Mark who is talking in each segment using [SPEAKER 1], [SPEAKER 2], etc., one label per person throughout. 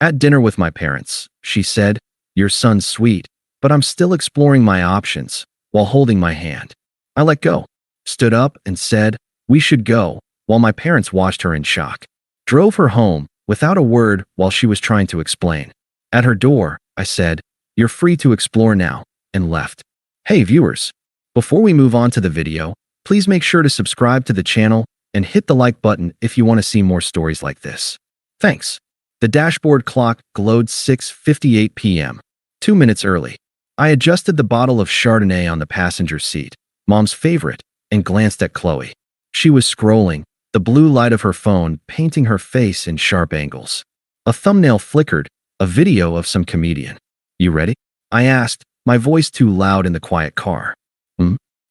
[SPEAKER 1] At dinner with my parents, she said, "Your son's sweet, but I'm still exploring my options," while holding my hand. I let go, stood up, and said, "We should go," while my parents watched her in shock. Drove her home, without a word, while she was trying to explain. At her door, I said, "You're free to explore now," and left. Hey viewers, before we move on to the video, please make sure to subscribe to the channel and hit the like button if you want to see more stories like this. Thanks. The dashboard clock glowed 6:58 p.m. 2 minutes early. I adjusted the bottle of Chardonnay on the passenger seat, Mom's favorite, and glanced at Qley. She was scrolling, the blue light of her phone painting her face in sharp angles. A thumbnail flickered, a video of some comedian. "You ready?" I asked, my voice too loud in the quiet car.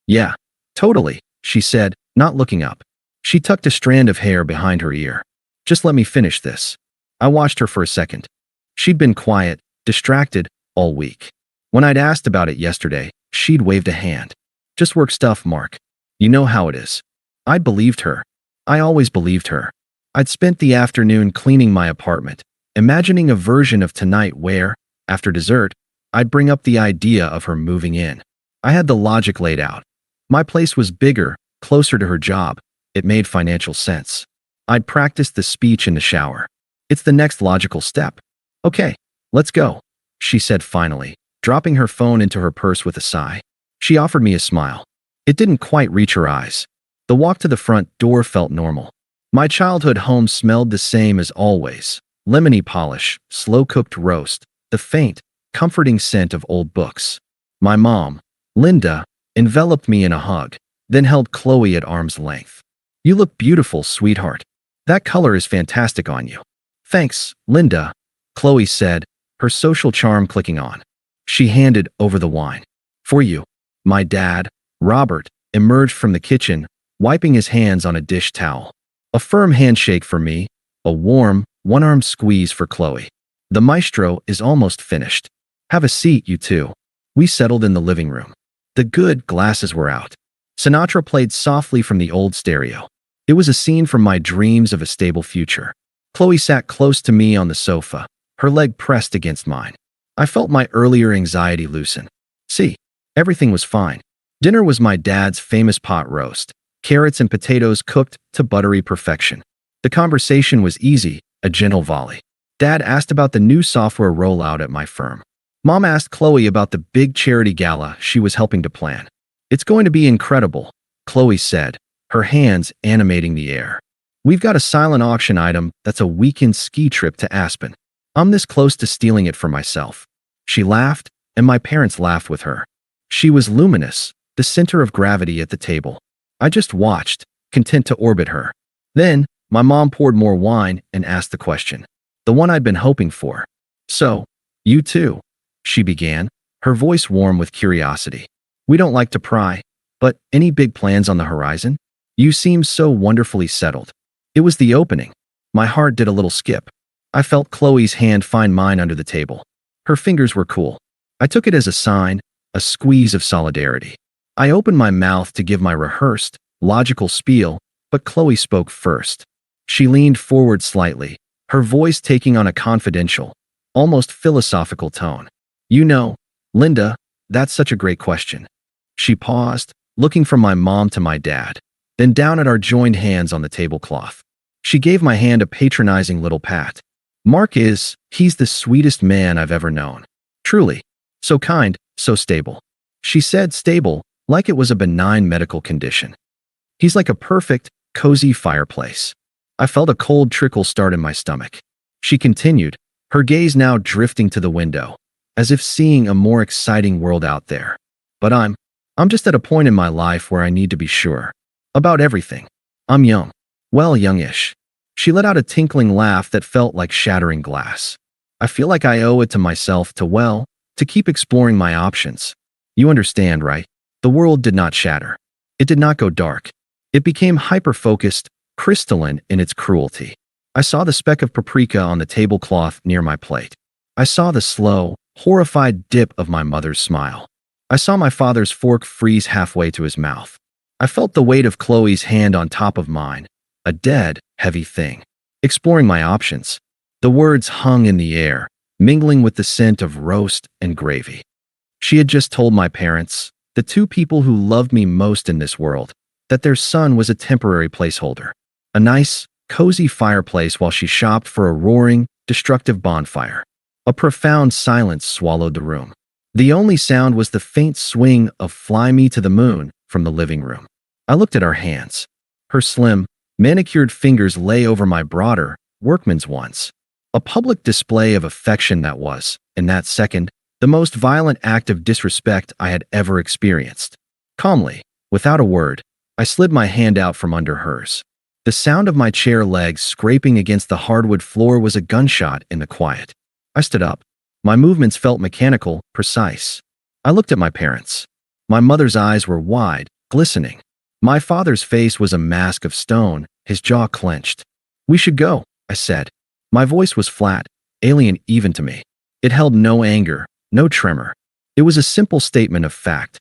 [SPEAKER 1] Yeah, totally," she said, not looking up. She tucked a strand of hair behind her ear. "Just let me finish this." I watched her for a second. She'd been quiet, distracted, all week. When I'd asked about it yesterday, she'd waved a hand. "Just work stuff, Mark. You know how it is." I'd believed her. I always believed her. I'd spent the afternoon cleaning my apartment, imagining a version of tonight where, after dessert, I'd bring up the idea of her moving in. I had the logic laid out. My place was bigger, closer to her job. It made financial sense. I'd practiced the speech in the shower. It's the next logical step. "Okay, let's go," she said finally, dropping her phone into her purse with a sigh. She offered me a smile. It didn't quite reach her eyes. The walk to the front door felt normal. My childhood home smelled the same as always. Lemony polish, slow-cooked roast, the faint, comforting scent of old books. My mom, Linda, enveloped me in a hug, then held Qley at arm's length. "You look beautiful, sweetheart. That color is fantastic on you." "Thanks, Linda," Qley said, her social charm clicking on. She handed over the wine. "For you." My dad, Robert, emerged from the kitchen, wiping his hands on a dish towel. A firm handshake for me, a warm, one-arm squeeze for Qley. "The maestro is almost finished. Have a seat, you two." We settled in the living room. The good glasses were out. Sinatra played softly from the old stereo. It was a scene from my dreams of a stable future. Qley sat close to me on the sofa, her leg pressed against mine. I felt my earlier anxiety loosen. See, everything was fine. Dinner was my dad's famous pot roast, carrots and potatoes cooked to buttery perfection. The conversation was easy, a gentle volley. Dad asked about the new software rollout at my firm. Mom asked Qley about the big charity gala she was helping to plan. "It's going to be incredible," Qley said, her hands animating the air. "We've got a silent auction item that's a weekend ski trip to Aspen. I'm this close to stealing it for myself." She laughed, and my parents laughed with her. She was luminous, the center of gravity at the table. I just watched, content to orbit her. Then, my mom poured more wine and asked the question. The one I'd been hoping for. "So, you too," she began, her voice warm with curiosity. "We don't like to pry, but any big plans on the horizon? You seem so wonderfully settled." It was the opening. My heart did a little skip. I felt Qley's hand find mine under the table. Her fingers were cool. I took it as a sign, a squeeze of solidarity. I opened my mouth to give my rehearsed, logical spiel, but Qley spoke first. She leaned forward slightly, her voice taking on a confidential, almost philosophical tone. "You know, Linda, that's such a great question." She paused, looking from my mom to my dad, then down at our joined hands on the tablecloth. She gave my hand a patronizing little pat. He's the sweetest man I've ever known. Truly. So kind, so stable." She said stable, like it was a benign medical condition. "He's like a perfect, cozy fireplace." I felt a cold trickle start in my stomach. She continued, her gaze now drifting to the window, as if seeing a more exciting world out there. "But I'm just at a point in my life where I need to be sure. About everything. I'm young. Well, youngish." She let out a tinkling laugh that felt like shattering glass. "I feel like I owe it to myself to keep exploring my options. You understand, right?" The world did not shatter. It did not go dark. It became hyper-focused, crystalline in its cruelty. I saw the speck of paprika on the tablecloth near my plate. I saw the slow, horrified dip of my mother's smile. I saw my father's fork freeze halfway to his mouth. I felt the weight of Qley's hand on top of mine, a dead, heavy thing. Exploring my options. The words hung in the air, mingling with the scent of roast and gravy. She had just told my parents, the two people who loved me most in this world, that their son was a temporary placeholder. A nice, cozy fireplace while she shopped for a roaring, destructive bonfire. A profound silence swallowed the room. The only sound was the faint swing of "Fly Me to the Moon" from the living room. I looked at our hands. Her slim, manicured fingers lay over my broader, workman's ones. A public display of affection that was, in that second, the most violent act of disrespect I had ever experienced. Calmly, without a word, I slid my hand out from under hers. The sound of my chair legs scraping against the hardwood floor was a gunshot in the quiet. I stood up. My movements felt mechanical, precise. I looked at my parents. My mother's eyes were wide, glistening. My father's face was a mask of stone, his jaw clenched. "We should go," I said. My voice was flat, alien even to me. It held no anger, no tremor. It was a simple statement of fact.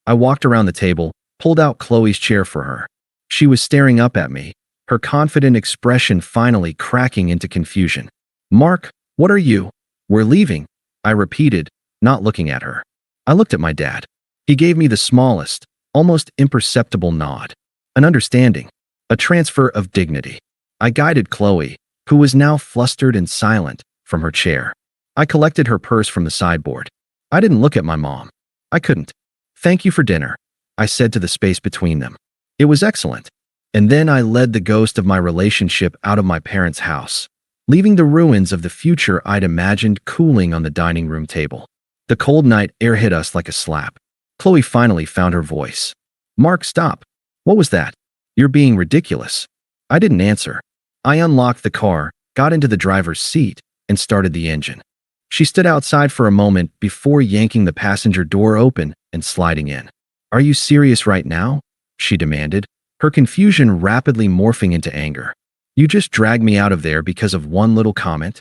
[SPEAKER 1] I walked around the table, pulled out Qley's chair for her. She was staring up at me, her confident expression finally cracking into confusion. "Mark, what are you?" "We're leaving," I repeated, not looking at her. I looked at my dad. He gave me the smallest, almost imperceptible nod. An understanding. A transfer of dignity. I guided Qley, who was now flustered and silent, from her chair. I collected her purse from the sideboard. I didn't look at my mom. I couldn't. "Thank you for dinner," I said to the space between them. "It was excellent." And then I led the ghost of my relationship out of my parents' house, leaving the ruins of the future I'd imagined cooling on the dining room table. The cold night air hit us like a slap. Qley finally found her voice. "Mark, stop. What was that? You're being ridiculous." I didn't answer. I unlocked the car, got into the driver's seat, and started the engine. She stood outside for a moment before yanking the passenger door open and sliding in. "Are you serious right now?" she demanded, her confusion rapidly morphing into anger. "You just dragged me out of there because of one little comment?"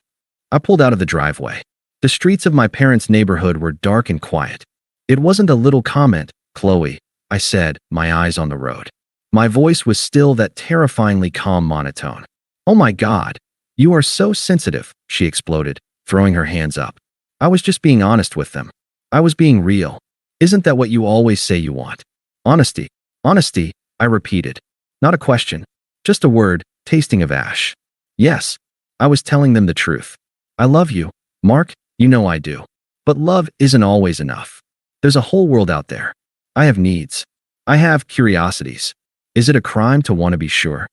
[SPEAKER 1] I pulled out of the driveway. The streets of my parents' neighborhood were dark and quiet. "It wasn't a little comment, Qley," I said, my eyes on the road. My voice was still that terrifyingly calm monotone. "Oh my God, you are so sensitive," she exploded, throwing her hands up. "I was just being honest with them. I was being real. Isn't that what you always say you want?" "Honesty. Honesty," I repeated. Not a question, just a word, tasting of ash. "Yes, I was telling them the truth. I love you, Mark, you know I do. But love isn't always enough. There's a whole world out there. I have needs. I have curiosities. Is it a crime to want to be sure?"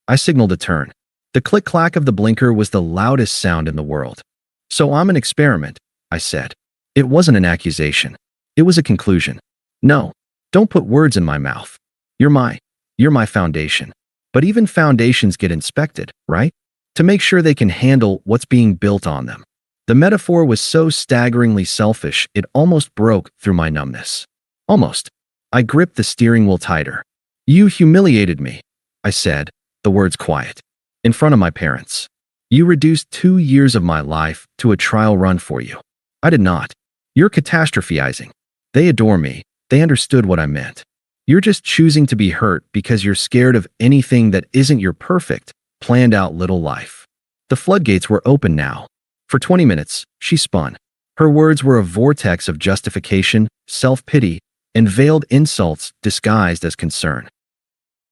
[SPEAKER 1] I signaled a turn. The click-clack of the blinker was the loudest sound in the world. "So I'm an experiment," I said. It wasn't an accusation. It was a conclusion. "No, don't put words in my mouth. You're my foundation. But even foundations get inspected, right? To make sure they can handle what's being built on them." The metaphor was so staggeringly selfish, it almost broke through my numbness. Almost. I gripped the steering wheel tighter. "You humiliated me," I said, the words quiet. "In front of my parents. You reduced 2 years of my life to a trial run for you." I did not. "You're catastrophizing. They adore me. They understood what I meant. You're just choosing to be hurt because you're scared of anything that isn't your perfect, planned out little life." The floodgates were open now. For 20 minutes, she spun. Her words were a vortex of justification, self-pity, and veiled insults disguised as concern.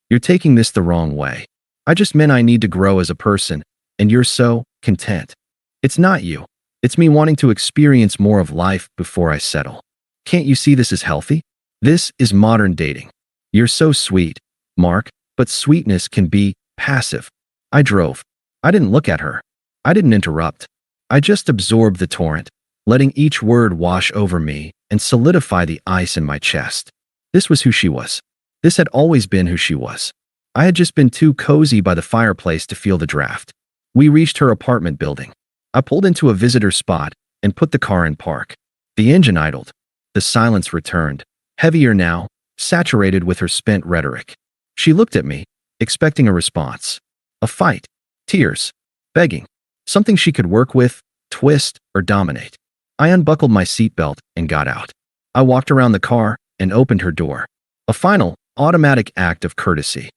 [SPEAKER 1] "You're taking this the wrong way. I just meant I need to grow as a person, and you're so content. It's not you. It's me wanting to experience more of life before I settle. Can't you see this is healthy? This is modern dating. You're so sweet, Mark, but sweetness can be passive." I drove. I didn't look at her. I didn't interrupt. I just absorbed the torrent, letting each word wash over me and solidify the ice in my chest. This was who she was. This had always been who she was. I had just been too cozy by the fireplace to feel the draft. We reached her apartment building. I pulled into a visitor spot and put the car in park. The engine idled. The silence returned, heavier now, saturated with her spent rhetoric. She looked at me, expecting a response. A fight. Tears. Begging. Something she could work with, twist, or dominate. I unbuckled my seatbelt and got out. I walked around the car and opened her door. A final, automatic act of courtesy.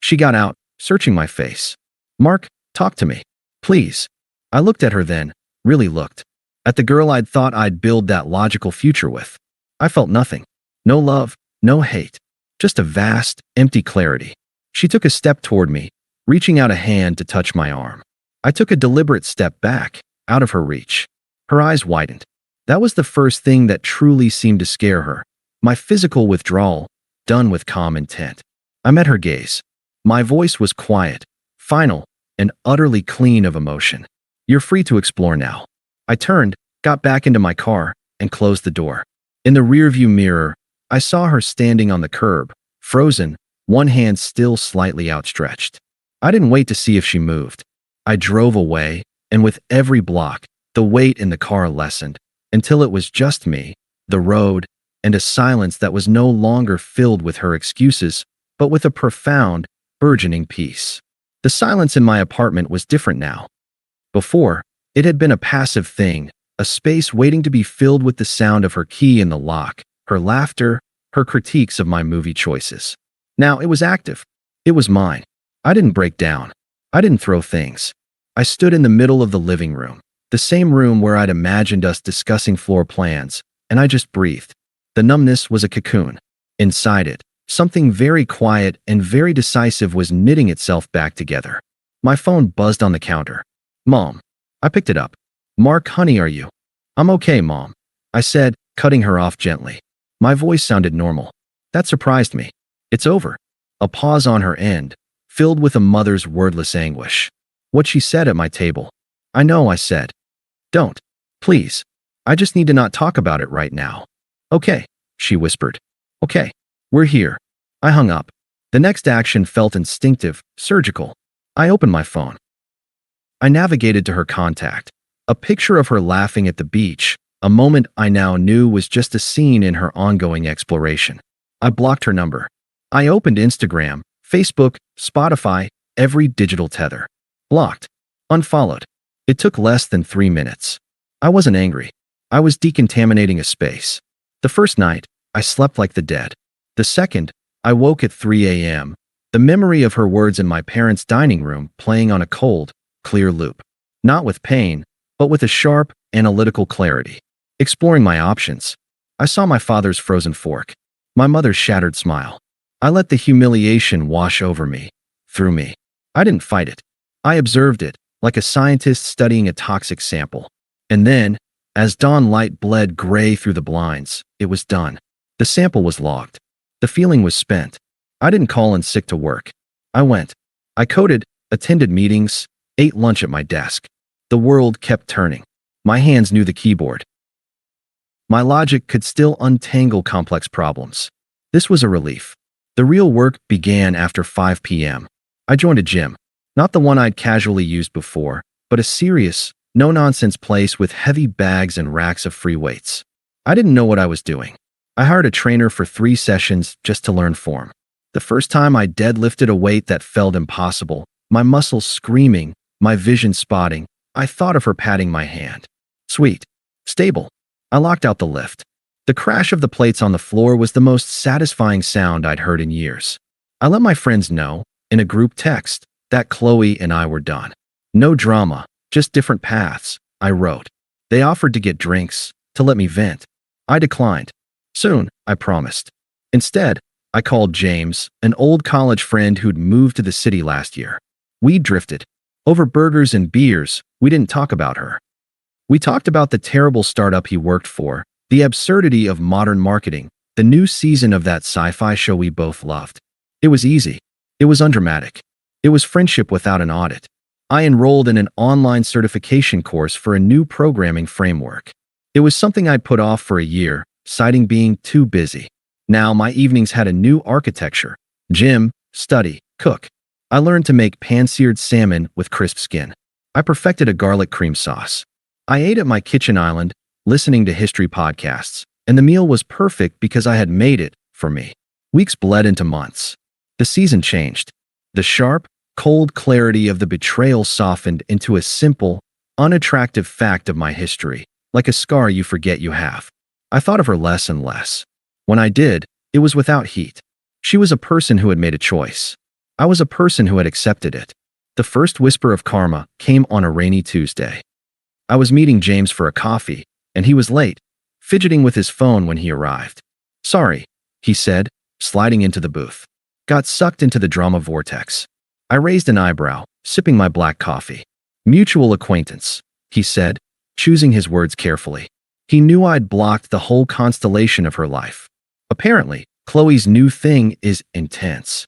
[SPEAKER 1] She got out, searching my face. "Mark, talk to me. Please." I looked at her then, really looked. At the girl I'd thought I'd build that logical future with. I felt nothing. No love, no hate. Just a vast, empty clarity. She took a step toward me, reaching out a hand to touch my arm. I took a deliberate step back, out of her reach. Her eyes widened. That was the first thing that truly seemed to scare her. My physical withdrawal, done with calm intent. I met her gaze. My voice was quiet, final, and utterly clean of emotion. You're free to explore now. I turned, got back into my car, and closed the door. In the rearview mirror, I saw her standing on the curb, frozen, one hand still slightly outstretched. I didn't wait to see if she moved. I drove away, and with every block, the weight in the car lessened, until it was just me, the road, and a silence that was no longer filled with her excuses, but with a profound, burgeoning peace. The silence in my apartment was different now. Before, it had been a passive thing, a space waiting to be filled with the sound of her key in the lock, her laughter, her critiques of my movie choices. Now it was active. It was mine. I didn't break down. I didn't throw things. I stood in the middle of the living room, the same room where I'd imagined us discussing floor plans, and I just breathed. The numbness was a cocoon. Inside it, something very quiet and very decisive was knitting itself back together. My phone buzzed on the counter. Mom. I picked it up. Mark, honey, are you? I'm okay, Mom. I said, cutting her off gently. My voice sounded normal. That surprised me. It's over. A pause on her end, filled with a mother's wordless anguish. What she said at my table. I know, I said. Don't. Please. I just need to not talk about it right now. Okay, she whispered. Okay. We're here. I hung up. The next action felt instinctive, surgical. I opened my phone. I navigated to her contact. A picture of her laughing at the beach, a moment I now knew was just a scene in her ongoing exploration. I blocked her number. I opened Instagram, Facebook, Spotify, every digital tether. Blocked. Unfollowed. It took less than 3 minutes. I wasn't angry. I was decontaminating a space. The first night, I slept like the dead. The second, I woke at 3 a.m., the memory of her words in my parents' dining room playing on a cold, clear loop. Not with pain, but with a sharp, analytical clarity. Exploring my options. I saw my father's frozen fork. My mother's shattered smile. I let the humiliation wash over me, through me. I didn't fight it. I observed it, like a scientist studying a toxic sample. And then, as dawn light bled gray through the blinds, it was done. The sample was logged. The feeling was spent. I didn't call in sick to work. I went. I coded, attended meetings, ate lunch at my desk. The world kept turning. My hands knew the keyboard. My logic could still untangle complex problems. This was a relief. The real work began after 5 p.m. I joined a gym. Not the one I'd casually used before, but a serious, no-nonsense place with heavy bags and racks of free weights. I didn't know what I was doing. I hired a trainer for 3 sessions just to learn form. The first time I deadlifted a weight that felt impossible, my muscles screaming, my vision spotting, I thought of her patting my hand. Sweet. Stable. I locked out the lift. The crash of the plates on the floor was the most satisfying sound I'd heard in years. I let my friends know, in a group text, that Qley and I were done. No drama, just different paths, I wrote. They offered to get drinks, to let me vent. I declined. Soon, I promised. Instead, I called James, an old college friend who'd moved to the city last year. We drifted. Over burgers and beers, we didn't talk about her. We talked about the terrible startup he worked for, the absurdity of modern marketing, the new season of that sci-fi show we both loved. It was easy. It was undramatic. It was friendship without an audit. I enrolled in an online certification course for a new programming framework. It was something I'd put off for a year, citing being too busy. Now my evenings had a new architecture. Gym, study, cook. I learned to make pan-seared salmon with crisp skin. I perfected a garlic cream sauce. I ate at my kitchen island, listening to history podcasts, and the meal was perfect because I had made it for me. Weeks bled into months. The season changed. The sharp, cold clarity of the betrayal softened into a simple, unattractive fact of my history, like a scar you forget you have. I thought of her less and less. When I did, it was without heat. She was a person who had made a choice. I was a person who had accepted it. The first whisper of karma came on a rainy Tuesday. I was meeting James for a coffee, and he was late, fidgeting with his phone when he arrived. "Sorry," he said, sliding into the booth. Got sucked into the drama vortex. I raised an eyebrow, sipping my black coffee. "Mutual acquaintance," he said, choosing his words carefully. He knew I'd blocked the whole constellation of her life. Apparently, Qley's new thing is intense.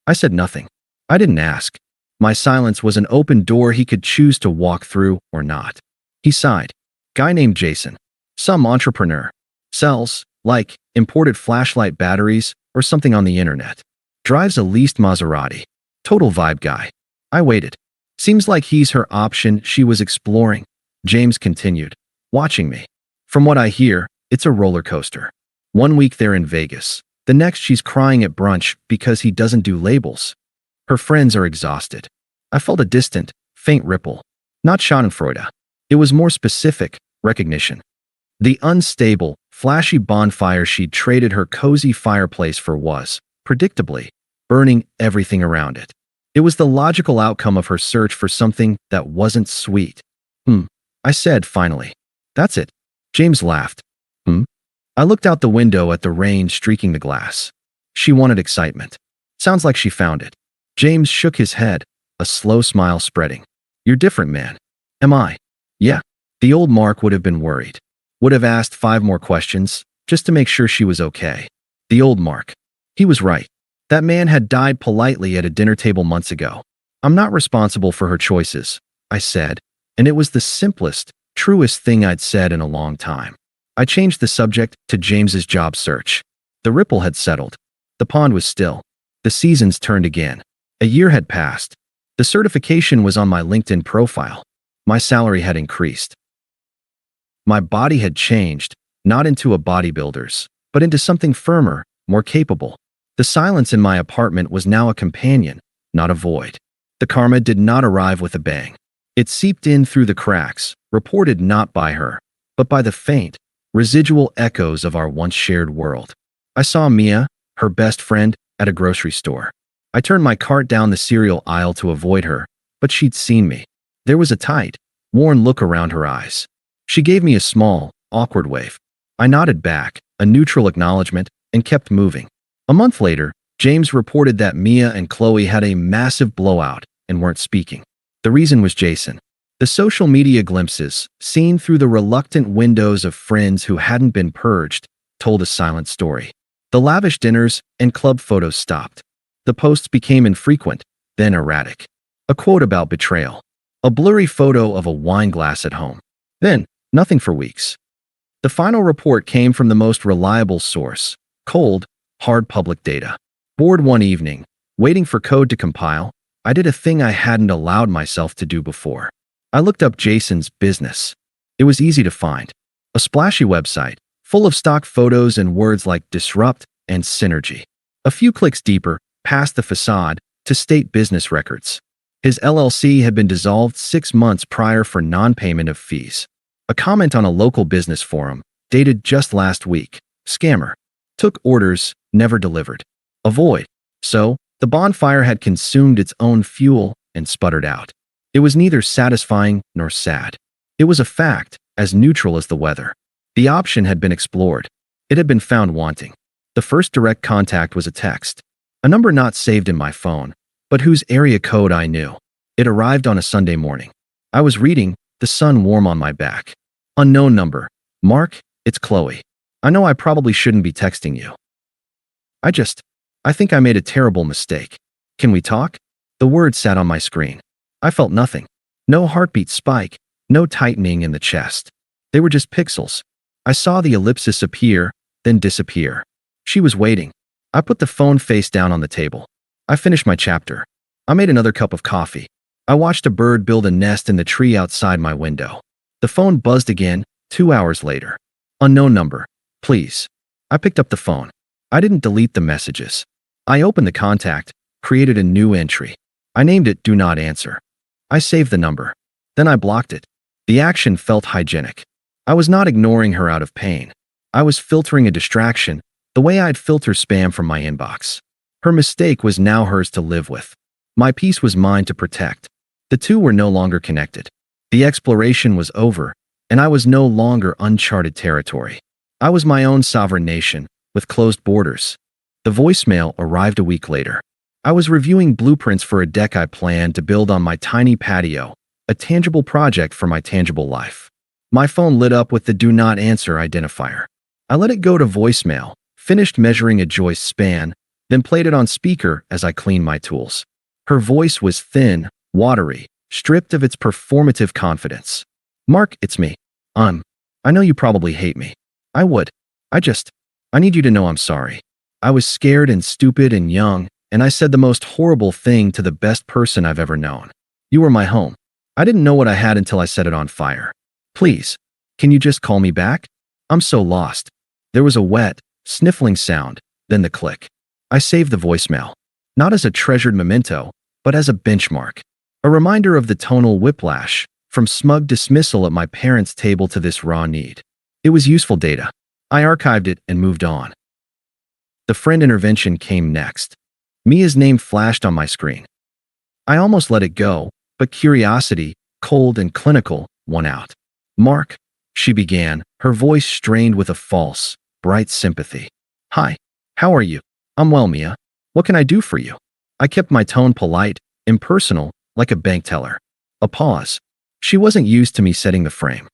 [SPEAKER 1] I said nothing. I didn't ask. My silence was an open door he could choose to walk through or not. He sighed. "Guy named Jason. Some entrepreneur. Sells, like, imported flashlight batteries or something on the internet. Drives a leased Maserati. Total vibe guy." I waited. "Seems like he's her option she was exploring," James continued, watching me. "From what I hear, it's a roller coaster. One week they're in Vegas. The next she's crying at brunch because he doesn't do labels. Her friends are exhausted." I felt a distant, faint ripple. Not schadenfreude. It was more specific, recognition. The unstable, flashy bonfire she'd traded her cozy fireplace for was, predictably, burning everything around it. It was the logical outcome of her search for something that wasn't sweet. I said finally. "That's it." James laughed. I looked out the window at the rain streaking the glass. "She wanted excitement. Sounds like she found it." James shook his head, a slow smile spreading. "You're different, man." "Am I?" "Yeah." The old Mark would have been worried. Would have asked 5 more questions, just to make sure she was okay. The old Mark. He was right. That man had died politely at a dinner table months ago. "I'm not responsible for her choices," I said, and it was the simplest, truest thing I'd said in a long time. I changed the subject to James's job search. The ripple had settled. The pond was still. The seasons turned again. A year had passed. The certification was on my LinkedIn profile. My salary had increased. My body had changed, not into a bodybuilder's, but into something firmer, more capable. The silence in my apartment was now a companion, not a void. The karma did not arrive with a bang. It seeped in through the cracks, reported not by her, but by the faint, residual echoes of our once shared world. I saw Mia, her best friend, at a grocery store. I turned my cart down the cereal aisle to avoid her, but she'd seen me. There was a tight, worn look around her eyes. She gave me a small, awkward wave. I nodded back, a neutral acknowledgement, and kept moving. A month later, James reported that Mia and Qley had a massive blowout and weren't speaking. The reason was Jason. The social media glimpses, seen through the reluctant windows of friends who hadn't been purged, told a silent story. The lavish dinners and club photos stopped. The posts became infrequent, then erratic. A quote about betrayal. A blurry photo of a wine glass at home. Then, nothing for weeks. The final report came from the most reliable source, cold, hard public data. Bored one evening, waiting for code to compile, I did a thing I hadn't allowed myself to do before. I looked up Jason's business. It was easy to find. A splashy website, full of stock photos and words like disrupt and synergy. A few clicks deeper, past the facade, to state business records. His LLC had been dissolved 6 months prior for non-payment of fees. A comment on a local business forum, dated just last week. Scammer. Took orders, never delivered. A void. So, the bonfire had consumed its own fuel and sputtered out. It was neither satisfying nor sad. It was a fact, as neutral as the weather. The option had been explored. It had been found wanting. The first direct contact was a text. A number not saved in my phone, but whose area code I knew. It arrived on a Sunday morning. I was reading, the sun warm on my back. Unknown number. "Mark, it's Qley. I know I probably shouldn't be texting you. I think I made a terrible mistake. Can we talk?" The word sat on my screen. I felt nothing. No heartbeat spike, no tightening in the chest. They were just pixels. I saw the ellipsis appear, then disappear. She was waiting. I put the phone face down on the table. I finished my chapter. I made another cup of coffee. I watched a bird build a nest in the tree outside my window. The phone buzzed again, 2 hours later. "Unknown number. Please." I picked up the phone. I didn't delete the messages. I opened the contact, created a new entry. I named it Do Not Answer. I saved the number. Then I blocked it. The action felt hygienic. I was not ignoring her out of pain. I was filtering a distraction, the way I'd filter spam from my inbox. Her mistake was now hers to live with. My peace was mine to protect. The two were no longer connected. The exploration was over, and I was no longer uncharted territory. I was my own sovereign nation, with closed borders. The voicemail arrived a week later. I was reviewing blueprints for a deck I planned to build on my tiny patio, a tangible project for my tangible life. My phone lit up with the Do Not Answer identifier. I let it go to voicemail, finished measuring a joist span, then played it on speaker as I cleaned my tools. Her voice was thin, watery, stripped of its performative confidence. "Mark, it's me. I know you probably hate me. I would. I need you to know I'm sorry. I was scared and stupid and young, and I said the most horrible thing to the best person I've ever known. You were my home. I didn't know what I had until I set it on fire. Please, can you just call me back? I'm so lost." There was a wet, sniffling sound, then the click. I saved the voicemail, not as a treasured memento, but as a benchmark. A reminder of the tonal whiplash, from smug dismissal at my parents' table to this raw need. It was useful data. I archived it and moved on. The friend intervention came next. Mia's name flashed on my screen. I almost let it go, but curiosity, cold and clinical, won out. "Mark," she began, her voice strained with a false, bright sympathy. "Hi, how are you?" "I'm well, Mia. What can I do for you?" I kept my tone polite, impersonal, like a bank teller. A pause. She wasn't used to me setting the frame.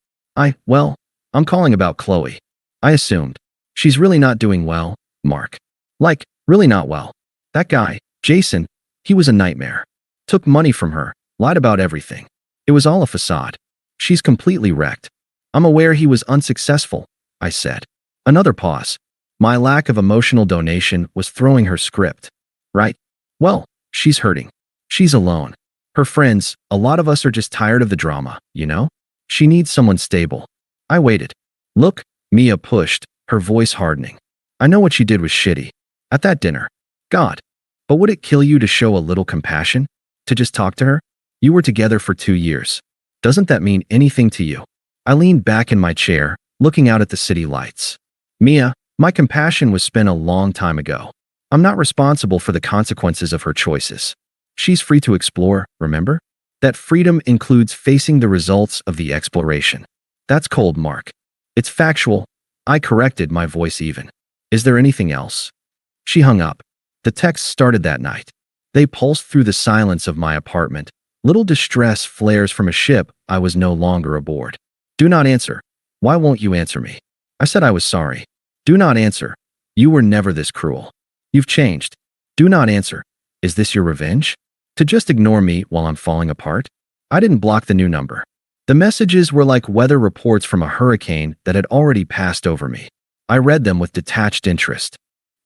[SPEAKER 1] I'm calling about Qley. I assumed. She's really not doing well, Mark. Like, really not well. That guy, Jason, he was a nightmare. Took money from her, lied about everything. It was all a facade. She's completely wrecked. I'm aware he was unsuccessful, I said. Another pause. My lack of emotional donation was throwing her script. Right? Well, she's hurting. She's alone. Her friends, a lot of us are just tired of the drama, you know? She needs someone stable. I waited. Look, Mia pushed, her voice hardening. I know what she did was shitty. At that dinner. God. But would it kill you to show a little compassion? To just talk to her? You were together for 2 years. Doesn't that mean anything to you? I leaned back in my chair, looking out at the city lights. Mia, my compassion was spent a long time ago. I'm not responsible for the consequences of her choices. She's free to explore, remember? That freedom includes facing the results of the exploration. That's cold, Mark. It's factual. I corrected, my voice even. Is there anything else? She hung up. The texts started that night. They pulsed through the silence of my apartment, little distress flares from a ship I was no longer aboard. Do not answer. Why won't you answer me? I said I was sorry. Do not answer. You were never this cruel. You've changed. Do not answer. Is this your revenge? To just ignore me while I'm falling apart? I didn't block the new number. The messages were like weather reports from a hurricane that had already passed over me. I read them with detached interest.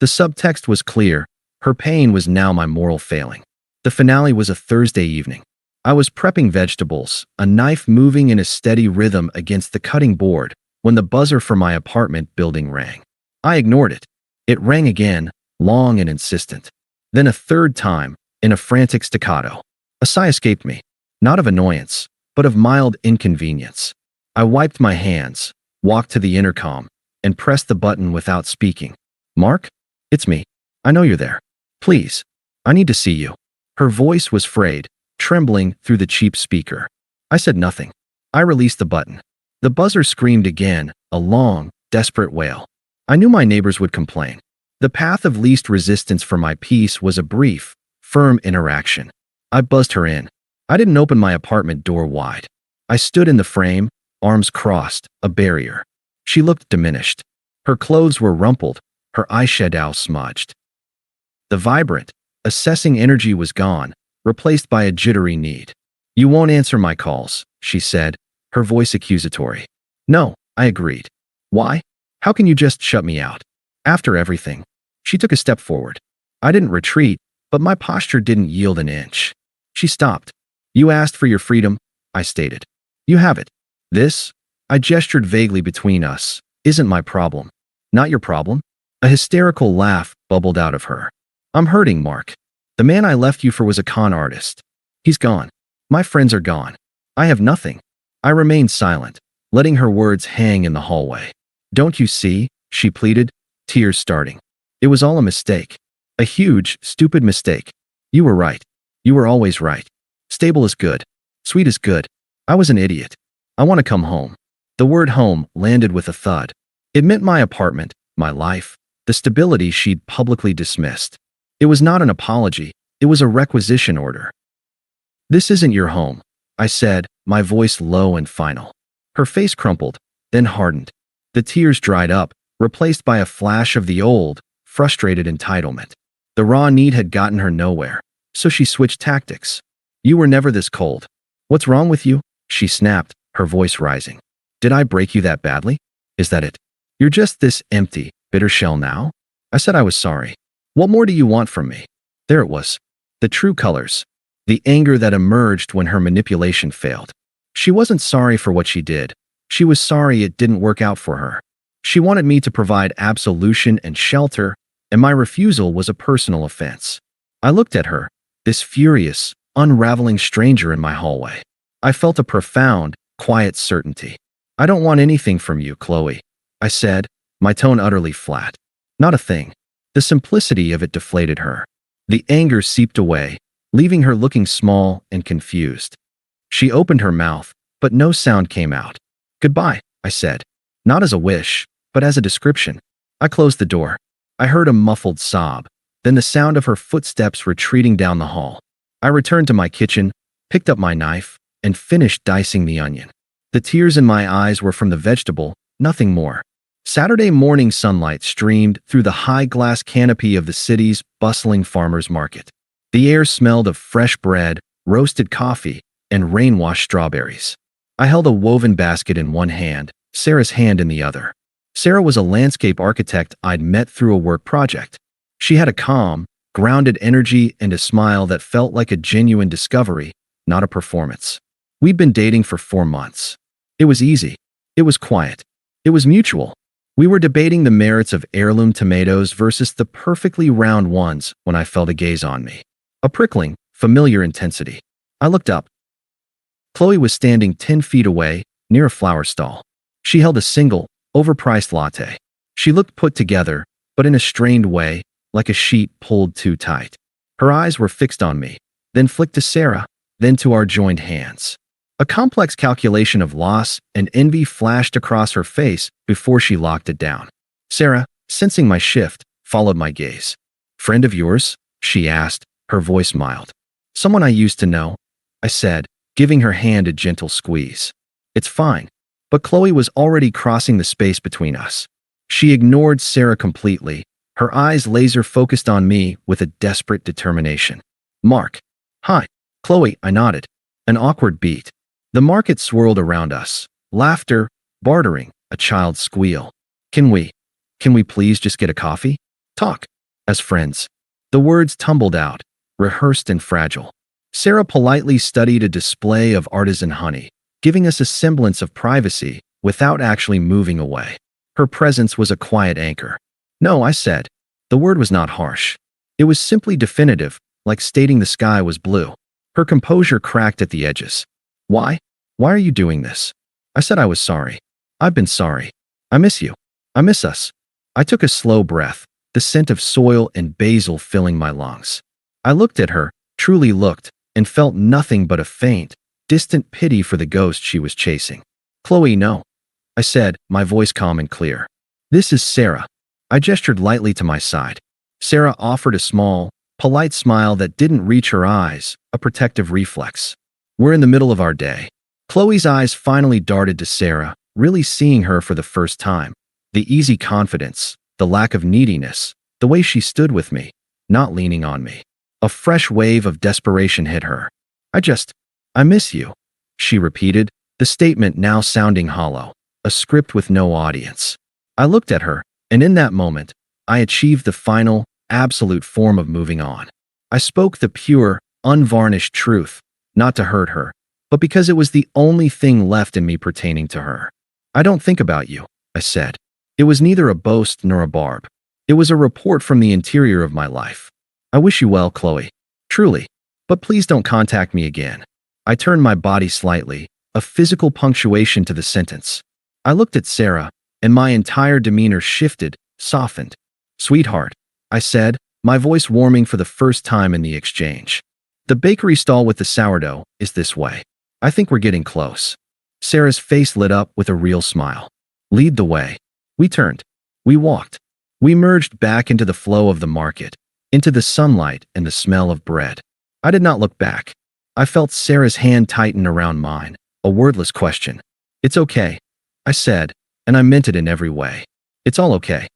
[SPEAKER 1] The subtext was clear. Her pain was now my moral failing. The finale was a Thursday evening. I was prepping vegetables, a knife moving in a steady rhythm against the cutting board, when the buzzer for my apartment building rang. I ignored it. It rang again, long and insistent. Then a third time, in a frantic staccato. A sigh escaped me, not of annoyance, but of mild inconvenience. I wiped my hands, walked to the intercom, and pressed the button without speaking. Mark? It's me. I know you're there. Please. I need to see you. Her voice was frayed, trembling through the cheap speaker. I said nothing. I released the button. The buzzer screamed again, a long, desperate wail. I knew my neighbors would complain. The path of least resistance for my peace was a brief, firm interaction. I buzzed her in. I didn't open my apartment door wide. I stood in the frame, arms crossed, a barrier. She looked diminished. Her clothes were rumpled, her eyeshadow smudged. The vibrant, assessing energy was gone, replaced by a jittery need. You won't answer my calls, she said, her voice accusatory. No, I agreed. Why? How can you just shut me out? After everything. She took a step forward. I didn't retreat, but my posture didn't yield an inch. She stopped. You asked for your freedom, I stated. You have it. This, I gestured vaguely between us, isn't my problem. Not your problem? A hysterical laugh bubbled out of her. I'm hurting, Mark. The man I left you for was a con artist. He's gone. My friends are gone. I have nothing. I remained silent, letting her words hang in the hallway. Don't you see? She pleaded, tears starting. It was all a mistake. A huge, stupid mistake. You were right. You were always right. Stable is good. Sweet is good. I was an idiot. I want to come home. The word home landed with a thud. It meant my apartment, my life, the stability she'd publicly dismissed. It was not an apology. It was a requisition order. This isn't your home, I said, my voice low and final. Her face crumpled, then hardened. The tears dried up, replaced by a flash of the old, frustrated entitlement. The raw need had gotten her nowhere, so she switched tactics. You were never this cold. What's wrong with you? She snapped, her voice rising. Did I break you that badly? Is that it? You're just this empty, bitter shell now? I said I was sorry. What more do you want from me? There it was. The true colors. The anger that emerged when her manipulation failed. She wasn't sorry for what she did. She was sorry it didn't work out for her. She wanted me to provide absolution and shelter, and my refusal was a personal offense. I looked at her, this furious, unraveling stranger in my hallway. I felt a profound, quiet certainty. I don't want anything from you, Qley, I said, my tone utterly flat. Not a thing. The simplicity of it deflated her. The anger seeped away, leaving her looking small and confused. She opened her mouth, but no sound came out. Goodbye, I said. Not as a wish, but as a description. I closed the door. I heard a muffled sob, then the sound of her footsteps retreating down the hall. I returned to my kitchen, picked up my knife, and finished dicing the onion. The tears in my eyes were from the vegetable, nothing more. Saturday morning sunlight streamed through the high glass canopy of the city's bustling farmers market. The air smelled of fresh bread, roasted coffee, and rain-washed strawberries. I held a woven basket in one hand, Sarah's hand in the other. Sarah was a landscape architect I'd met through a work project. She had a calm, grounded energy and a smile that felt like a genuine discovery, not a performance. We'd been dating for 4 months. It was easy. It was quiet. It was mutual. We were debating the merits of heirloom tomatoes versus the perfectly round ones when I felt a gaze on me. A prickling, familiar intensity. I looked up. Qley was standing 10 feet away, near a flower stall. She held a single, overpriced latte. She looked put together, but in a strained way, like a sheet pulled too tight. Her eyes were fixed on me, then flicked to Sarah, then to our joined hands. A complex calculation of loss and envy flashed across her face before she locked it down. Sarah, sensing my shift, followed my gaze. Friend of yours? She asked, her voice mild. Someone I used to know, I said, giving her hand a gentle squeeze. It's fine. But Qley was already crossing the space between us. She ignored Sarah completely, her eyes laser-focused on me with a desperate determination. Mark. Hi. Qley, I nodded. An awkward beat. The market swirled around us. Laughter, bartering, a child's squeal. Can we please just get a coffee? Talk. As friends. The words tumbled out, rehearsed and fragile. Sarah politely studied a display of artisan honey, giving us a semblance of privacy without actually moving away. Her presence was a quiet anchor. No, I said. The word was not harsh. It was simply definitive, like stating the sky was blue. Her composure cracked at the edges. Why? Why are you doing this? I said I was sorry. I've been sorry. I miss you. I miss us. I took a slow breath, the scent of soil and basil filling my lungs. I looked at her, truly looked, and felt nothing but a faint, distant pity for the ghost she was chasing. Qley, no. I said, my voice calm and clear. This is Sarah. I gestured lightly to my side. Sarah offered a small, polite smile that didn't reach her eyes, a protective reflex. We're in the middle of our day. Qley's eyes finally darted to Sarah, really seeing her for the first time. The easy confidence, the lack of neediness, the way she stood with me, not leaning on me. A fresh wave of desperation hit her. I miss you, she repeated, the statement now sounding hollow, a script with no audience. I looked at her, and in that moment, I achieved the final, absolute form of moving on. I spoke the pure, unvarnished truth, not to hurt her, but because it was the only thing left in me pertaining to her. I don't think about you, I said. It was neither a boast nor a barb. It was a report from the interior of my life. I wish you well, Qley. Truly. But please don't contact me again. I turned my body slightly, a physical punctuation to the sentence. I looked at Sarah, and my entire demeanor shifted, softened. Sweetheart, I said, my voice warming for the first time in the exchange. The bakery stall with the sourdough is this way. I think we're getting close. Sarah's face lit up with a real smile. Lead the way. We turned. We walked. We merged back into the flow of the market, into the sunlight and the smell of bread. I did not look back. I felt Sarah's hand tighten around mine, a wordless question. It's okay, I said, and I meant it in every way. It's all okay.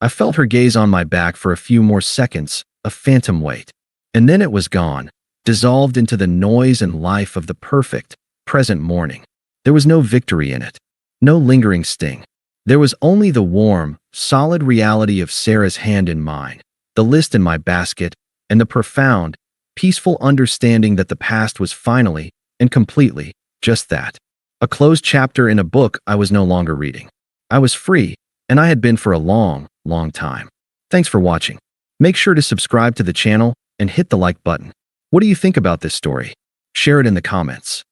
[SPEAKER 1] I felt her gaze on my back for a few more seconds, a phantom wait. And then it was gone, dissolved into the noise and life of the perfect, present morning. There was no victory in it, no lingering sting. There was only the warm, solid reality of Sarah's hand in mine, the list in my basket, and the profound, peaceful understanding that the past was finally and completely just that. A closed chapter in a book I was no longer reading. I was free, and I had been for a long, long time. Thanks for watching. Make sure to subscribe to the channel and hit the like button. What do you think about this story? Share it in the comments.